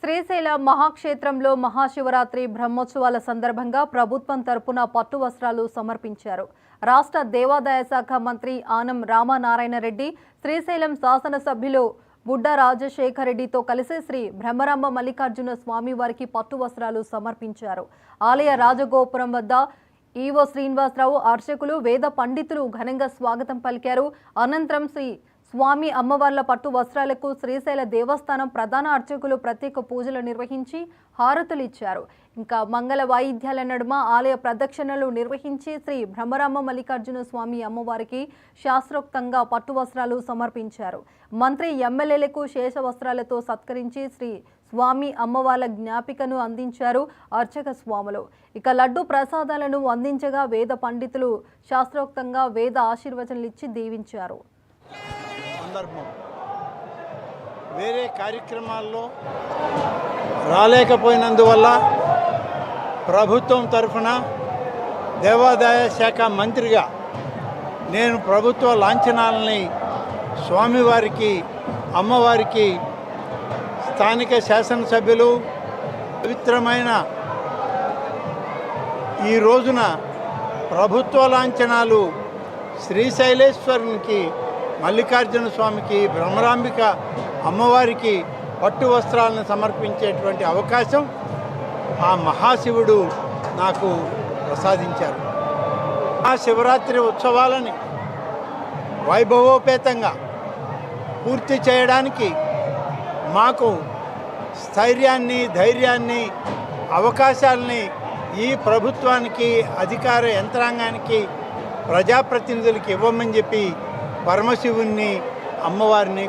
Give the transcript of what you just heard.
శ్రీశైల మహాక్షేత్రంలో మహాశివరాత్రి బ్రహ్మోత్సవాల సందర్భంగా ప్రభుత్వం తరపున పట్టు వస్త్రాలు సమర్పించారు. రాష్ట్ర దేవాదాయ శాఖ మంత్రి ఆనం రామనారాయణ రెడ్డి, శ్రీశైలం శాసనసభ్యులు బుడ్డ రాజశేఖర రెడ్డితో కలిసి శ్రీ బ్రహ్మరాంబ మల్లికార్జున స్వామి వారికి పట్టు వస్త్రాలు సమర్పించారు. ఆలయ రాజగోపురం వద్ద ఈవో శ్రీనివాసరావు, అర్చకులు, వేద పండితులు ఘనంగా స్వాగతం పలికారు. అనంతరం శ్రీ స్వామి అమ్మవార్ల పట్టు వస్త్రాలకు శ్రీశైల దేవస్థానం ప్రధాన అర్చకులు ప్రత్యేక పూజలు నిర్వహించి హారతులు ఇచ్చారు. ఇంకా మంగళ వాయిద్యాల నడుమ ఆలయ ప్రదక్షిణలు నిర్వహించి శ్రీ బ్రహ్మరాంబ మల్లికార్జున స్వామి అమ్మవారికి శాస్త్రోక్తంగా పట్టు వస్త్రాలు సమర్పించారు. మంత్రి ఎమ్మెల్యేలకు శేష వస్త్రాలతో సత్కరించి శ్రీ స్వామి అమ్మవార్ల జ్ఞాపికను అందించారు అర్చక స్వాములు. ఇక లడ్డు ప్రసాదాలను అందించగా వేద పండితులు శాస్త్రోక్తంగా వేద ఆశీర్వచనలు ఇచ్చి దీవించారు. సందర్భం వేరే కార్యక్రమాల్లో రాలేకపోయినందువల్ల ప్రభుత్వం తరఫున దేవాదాయ శాఖ మంత్రిగా నేను ప్రభుత్వ లాంఛనాలని స్వామివారికి, అమ్మవారికి, స్థానిక శాసనసభ్యులు పవిత్రమైన ఈ రోజున ప్రభుత్వ లాంఛనాలు శ్రీశైలేశ్వరునికి, మల్లికార్జున స్వామికి, బ్రహ్మరాంబిక అమ్మవారికి పట్టు వస్త్రాలను సమర్పించేటువంటి అవకాశం ఆ మహాశివుడు నాకు ప్రసాదించారు. ఆ శివరాత్రి ఉత్సవాలని వైభవోపేతంగా పూర్తి చేయడానికి మాకు స్థైర్యాన్ని, ధైర్యాన్ని, అవకాశాలని ఈ ప్రభుత్వానికి, అధికార యంత్రాంగానికి, ప్రజాప్రతినిధులకి ఇవ్వమని చెప్పి పరమశివుణ్ణి, అమ్మవారిని